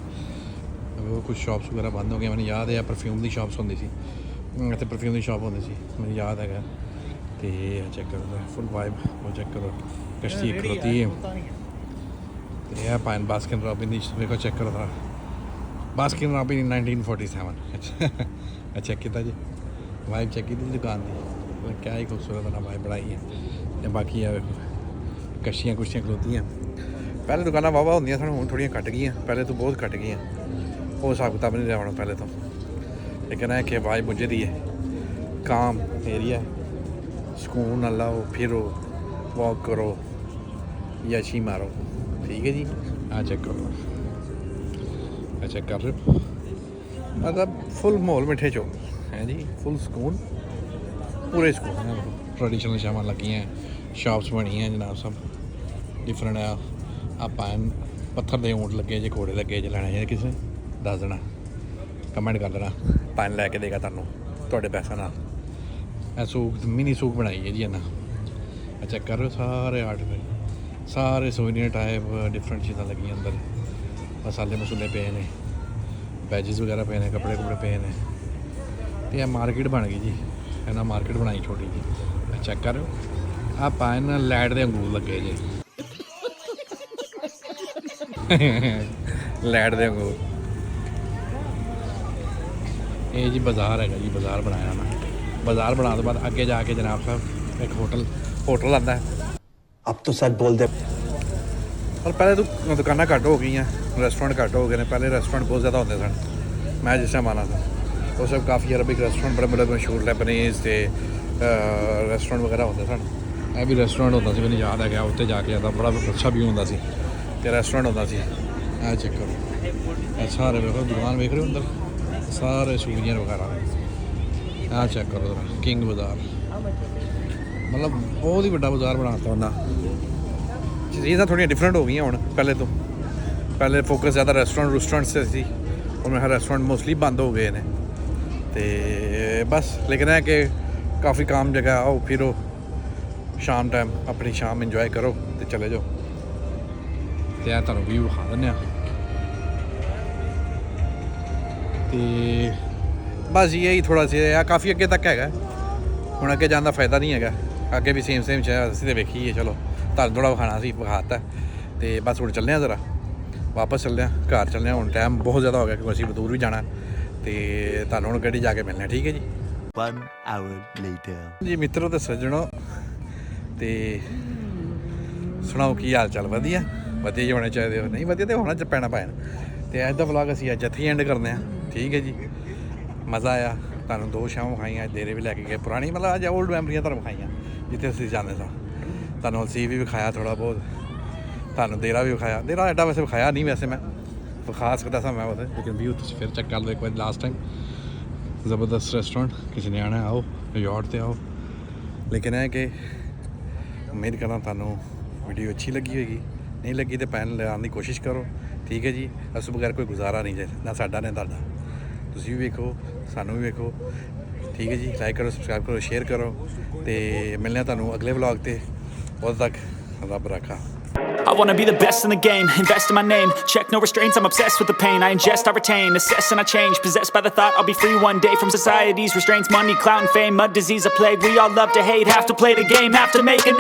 ਉਹ ਕੁਛ ਸ਼ਾਪਸ ਵਗੈਰਾ ਬੰਦ ਹੋ ਗਈਆਂ, ਮੈਨੂੰ ਯਾਦ ਹੈ ਪਰਫਿਊਮ ਦੀ ਸ਼ਾਪਸ ਹੁੰਦੀ ਸੀ ਅਤੇ ਪਰਫਿਊਮ ਦੀ ਸ਼ਾਪ ਹੁੰਦੀ ਸੀ, ਮੈਨੂੰ ਯਾਦ ਹੈਗਾ। ਅਤੇ ਚੈੱਕ ਕਰੋ ਫੁੱਲ ਵਾਈਬ, ਉਹ ਚੈੱਕ ਕਰੋ ਕਸ਼ਤੀ ਇੱਕ ਖਲੋਤੀ ਹੈ। ਅਤੇ ਇਹ ਪਾਇਨ ਬਾਸਕਿਨ ਰੌਬਿਨ ਦੀ ਵੇਖੋ, ਚੈੱਕ ਕਰੋ ਦਾ ਬਾਸਕਿਨ ਰੌਬਿਨ 1947। ਅੱਛਾ ਚੈੱਕ ਕੀਤਾ ਜੀ, ਵਾਈਬ ਚੈੱਕ ਕੀਤੀ ਜੀ ਦੁਕਾਨ ਦੀ, ਕਿਆ ਹੀ ਖੂਬਸੂਰਤ ਨਾਲ ਵਾਈਬ ਬਣਾਈ ਹੈ। ਅਤੇ ਬਾਕੀ ਆ ਵੇਖੋ ਕਸ਼ਤੀਆਂ ਕੁਸ਼ਤੀਆਂ ਖਲੋਤੀਆਂ। ਪਹਿਲੇ ਦੁਕਾਨਾਂ ਵਾਹਵਾ ਹੁੰਦੀਆਂ ਸਨ, ਹੁਣ ਥੋੜ੍ਹੀਆਂ ਘੱਟ ਗਈਆਂ, ਪਹਿਲੇ ਤੋਂ ਬਹੁਤ ਘੱਟ ਗਈਆਂ। ਉਹ ਹਿਸਾਬ ਕਿਤਾਬ ਨਹੀਂ ਰਿਹਾ ਹੋਣਾ ਪਹਿਲੇ ਤੋਂ, ਲੇਕਿਨ ਇਹ ਕਿ ਵਾਈਬ ਮੁੱਝਦੀ ਹੈ, ਕਾਮ ਏਰੀਆ, ਸਕੂਨ ਨਾਲ ਲਾਓ, ਫਿਰੋ, ਵਾਕ ਕਰੋ, ਯਸ਼ੀ ਮਾਰੋ, ਠੀਕ ਹੈ ਜੀ। ਆ ਚੈੱਕ ਕਰੋ, ਆ ਚੈੱਕ ਕਰ ਰਹੇ ਹੋ, ਮਤਲਬ ਫੁੱਲ ਮਾਹੌਲ ਮਿੱਠੇ ਚੋ ਹੈ ਜੀ, ਫੁੱਲ ਸਕੂਨ, ਪੂਰੇ ਸਕੂਨ। ਟ੍ਰੈਡੀਸ਼ਨਲ ਸ਼ਾਮਾਂ ਲੱਗੀਆਂ, ਸ਼ਾਪਸ ਬਣੀਆਂ ਜਨਾਬ ਸਾਹਿਬ ਡਿਫਰੈਂਟ ਆ। ਆਪਾਂ ਪੱਥਰ ਦੇ ਊਂਟ ਲੱਗੇ ਜੇ, ਘੋੜੇ ਲੱਗੇ ਜੇ, ਲੈਣਾ ਜੇ ਕਿਸੇ ਦੱਸ ਦੇਣਾ, ਕਮੈਂਟ ਕਰ ਦੇਣਾ, ਪਾਣੀ ਲੈ ਕੇ ਦੇਗਾ ਤੁਹਾਨੂੰ ਤੁਹਾਡੇ ਪੈਸਿਆਂ ਨਾਲ। ਇਹ ਸੂਕ ਮਿਨੀ ਸੂਕ ਬਣਾਈ ਹੈ ਜੀ ਇਹਨਾਂ। ਚੈੱਕ ਕਰ ਰਹੇ ਹੋ ਸਾਰੇ ਆਰਟ, ਸਾਰੇ ਸੋਵੀਨੀਅਰ ਟਾਈਪ ਡਿਫਰੈਂਟ ਚੀਜ਼ਾਂ ਲੱਗੀਆਂ ਅੰਦਰ, ਮਸਾਲੇ ਮਸੂਲੇ ਪਏ ਨੇ, ਵੈਜਿਸ ਵਗੈਰਾ ਪਏ ਨੇ, ਕੱਪੜੇ ਕੁਪੜੇ ਪਏ ਨੇ। ਅਤੇ ਇਹ ਮਾਰਕੀਟ ਬਣ ਗਈ ਜੀ, ਇਹਨਾਂ ਮਾਰਕੀਟ ਬਣਾਈ ਛੋਟੀ ਜੀ। ਚੈੱਕ ਕਰ ਰਹੇ ਹੋ, ਆਹ ਪਾਇਨ ਲੈਟ ਦੇ ਅੰਗੂਰ ਲੱਗੇ ਜੇ, ਲੈਟ ਦੇ ਅੰਗੂਰ। ਇਹ ਜੀ ਬਾਜ਼ਾਰ ਹੈਗਾ ਜੀ, ਬਾਜ਼ਾਰ ਬਣਾਇਆ ਨਾ। ਬਾਜ਼ਾਰ ਬਣਾਉਣ ਤੋਂ ਬਾਅਦ ਅੱਗੇ ਜਾ ਕੇ ਜਨਾਬ ਸਾਹਿਬ ਇੱਕ ਹੋਟਲ ਆਉਂਦਾ ਹੈ। अब तो सच बोल दे। ਪਰ ਪਹਿਲੇ ਤਾਂ ਦੁਕਾਨਾਂ ਘੱਟ ਹੋ ਗਈਆਂ, ਰੈਸਟੋਰੈਂਟ ਘੱਟ ਹੋ ਗਏ ਨੇ। ਪਹਿਲੇ ਰੈਸਟੋਰੈਂਟ ਬਹੁਤ ਜ਼ਿਆਦਾ ਹੁੰਦੇ ਸਨ, ਮੈਂ ਜਿਸ ਟਾਈਮ ਆਉਣਾ ਸੀ। ਉਹ ਸਭ ਕਾਫੀ ਅਰਬਿਕ ਰੈਸਟੋਰੈਂਟ ਬੜੇ ਮਸ਼ਹੂਰ, ਲੈਬਨੀਜ਼ ਅਤੇ ਰੈਸਟੋਰੈਂਟ ਵਗੈਰਾ ਹੁੰਦੇ ਸਨ। ਇਹ ਵੀ ਰੈਸਟੋਰੈਂਟ ਹੁੰਦਾ ਸੀ, ਮੈਨੂੰ ਯਾਦ ਹੈਗਾ, ਉੱਤੇ ਜਾ ਕੇ ਆਉਂਦਾ ਬੜਾ ਅੱਛਾ ਵਿਊ ਹੁੰਦਾ ਸੀ ਅਤੇ ਰੈਸਟੋਰੈਂਟ ਹੁੰਦਾ ਸੀ। ਇਹ ਚੈੱਕ ਕਰੋ, ਇਹ ਸਾਰੇ ਵੇਖੋ ਦੁਕਾਨ ਵੇਖ ਰਹੇ ਹੋ ਅੰਦਰ, ਸਾਰੇ ਸੂਵੀਨੀਅਰ ਵਗੈਰਾ। ਆਹ ਚੈੱਕ ਕਰੋ ਕਿੰਗ ਬਾਜ਼ਾਰ, ਮਤਲਬ ਬਹੁਤ ਹੀ ਵੱਡਾ ਬਾਜ਼ਾਰ ਬਣਾ ਦਿੱਤਾ ਉਹਨਾਂ। ਚੀਜ਼ਾਂ ਥੋੜ੍ਹੀਆਂ ਡਿਫਰੈਂਟ ਹੋ ਗਈਆਂ ਹੁਣ ਪਹਿਲੇ ਤੋਂ। ਪਹਿਲੇ ਫੋਕਸ ਜ਼ਿਆਦਾ ਰੈਸਟੋਰੈਂਟਸ 'ਤੇ ਸੀ, ਹੁਣ ਮੈਂ ਰੈਸਟੋਰੈਂਟ ਮੋਸਟਲੀ ਬੰਦ ਹੋ ਗਏ ਨੇ। ਅਤੇ ਬਸ ਲੇਕਿਨ ਇਹ ਕਿ ਕਾਫੀ ਕਾਮ ਜਗ੍ਹਾ, ਆਓ ਫਿਰੋ, ਸ਼ਾਮ ਟਾਈਮ ਆਪਣੀ ਸ਼ਾਮ ਇੰਜੋਏ ਕਰੋ ਅਤੇ ਚਲੇ ਜਾਓ। ਅਤੇ ਇਹ ਤੁਹਾਨੂੰ ਵਿਊ ਵਿਖਾ ਦਿੰਦੇ ਹਾਂ। ਅਤੇ ਬਸ ਇਹ ਹੀ ਥੋੜ੍ਹਾ ਜਿਹਾ ਕਾਫੀ ਅੱਗੇ ਤੱਕ ਹੈਗਾ, ਹੁਣ ਅੱਗੇ ਜਾਣ ਦਾ ਫਾਇਦਾ ਨਹੀਂ ਹੈਗਾ। ਅੱਗੇ ਵੀ ਸੇਮ ਚ ਅਸੀਂ ਤਾਂ ਵੇਖੀਏ, ਚਲੋ ਤੁਹਾਨੂੰ ਥੋੜ੍ਹਾ ਵਿਖਾਉਣਾ ਸੀ, ਵਿਖਾਤਾ। ਤੇ ਬਸ ਹੁਣ ਚੱਲੇ ਆ ਜ਼ਰਾ ਵਾਪਸ ਚੱਲੇ ਆ ਘਰ ਚੱਲੇ ਆ ਹੁਣ ਟਾਈਮ ਬਹੁਤ ਜ਼ਿਆਦਾ ਹੋ ਗਿਆ ਕਿਉਂਕਿ ਅਸੀਂ ਦੂਰ ਵੀ ਜਾਣਾ ਤੇ ਤੁਹਾਨੂੰ ਹੁਣ ਗੱਡੀ ਜਾ ਕੇ ਮਿਲਣਾ ਠੀਕ ਹੈ ਜੀ 1 hour later. ਜੀ ਮਿੱਤਰੋ ਤੇ ਸੱਜਣੋ ਤੇ ਸੁਣਾਓ ਕੀ ਹਾਲ ਚਾਲ ਵਧੀਆ ਵਧੀਆ ਹੀ ਹੋਣੇ ਚਾਹੀਦੇ ਹੋ ਨਹੀਂ ਵਧੀਆ ਤੇ ਹੋਣਾ ਚ ਪੈਣਾ ਪੈਣ ਤੇ ਅੱਜ ਦਾ ਵਲੌਗ ਅਸੀਂ ਅੱਜ ਇੱਥੇ ਐਂਡ ਕਰਦੇ ਹਾਂ ਠੀਕ ਹੈ ਜੀ ਮਜ਼ਾ ਆਇਆ ਤੁਹਾਨੂੰ 2 ਸ਼ਾਮਾਂ ਵਿਖਾਈਆਂ ਡੇਰੇ ਵੀ ਲੈ ਕੇ ਗਏ ਪੁਰਾਣੀ ਮਤਲਬ ਅੱਜ ਓਲਡ ਮੈਮਰੀਆਂ ਤੁਹਾਨੂੰ ਵਿਖਾਈਆਂ ਜਿੱਥੇ ਅਸੀਂ ਜਾਂਦੇ ਸਾਂ ਤੁਹਾਨੂੰ ਸීਫ ਵੀ ਵਿਖਾਇਆ ਥੋੜ੍ਹਾ ਬਹੁਤ ਤੁਹਾਨੂੰ ਦੇਰਾ ਵੀ ਵਿਖਾਇਆ ਦੇਰਾ ਐਡਾ ਵੈਸੇ ਵਿਖਾਇਆ ਨਹੀਂ ਵੈਸੇ ਮੈਂ ਵਿਖਾ ਸਕਦਾ ਸਾਂ ਮੈਂ ਉਹਦੇ ਲੇਕਿਨ ਵੀਊ ਤੁਸੀਂ ਫਿਰ ਚੈੱਕ ਕਰ ਲਓ ਇੱਕ ਵਾਰ ਲਾਸਟ ਟਾਈਮ ਜ਼ਬਰਦਸਤ ਰੈਸਟੋਰੈਂਟ ਕਿਸੇ ਨੇ ਆਉਣਾ ਆਓ ਯਾਟ 'ਤੇ ਆਓ ਲੇਕਿਨ ਇਹ ਕਿ ਉਮੀਦ ਕਰਦਾ ਤੁਹਾਨੂੰ ਵੀਡੀਓ ਅੱਛੀ ਲੱਗੀ ਹੋਏਗੀ ਨਹੀਂ ਲੱਗੀ ਤਾਂ ਪੈਨ ਲਿਆਉਣ ਦੀ ਕੋਸ਼ਿਸ਼ ਕਰੋ ਠੀਕ ਹੈ ਜੀ ਉਸ ਬਗੈਰ ਕੋਈ ਗੁਜ਼ਾਰਾ ਨਹੀਂ ਜੇ ਨਾ ਸਾਡਾ ਨਾ ਤੁਹਾਡਾ ਤੁਸੀਂ ਵੀ ਵੇਖੋ ਸਾਨੂੰ ਵੀ ਵੇਖੋ ਠੀਕ ਹੈ ਜੀ ਲਾਈਕ ਕਰੋ ਸਬਸਕ੍ਰਾਈਬ ਕਰੋ ਸ਼ੇਅਰ ਕਰੋ ਤੇ ਮਿਲਦੇ ਹਾਂ ਤੁਹਾਨੂੰ ਅਗਲੇ ਵਲੌਗ 'ਤੇ ਉਦੋਂ ਤੱਕ ਰੱਬ ਰਾਖਾ I wanna be the best in the game, invest in my name. Check no restraints, I'm obsessed with the pain. I ingest, I retain, assess and I change. Possessed by the thought I'll be free one day from society's restraints. Money, clout and fame, a disease, a plague. We all love to hate, have to play the game, have to make a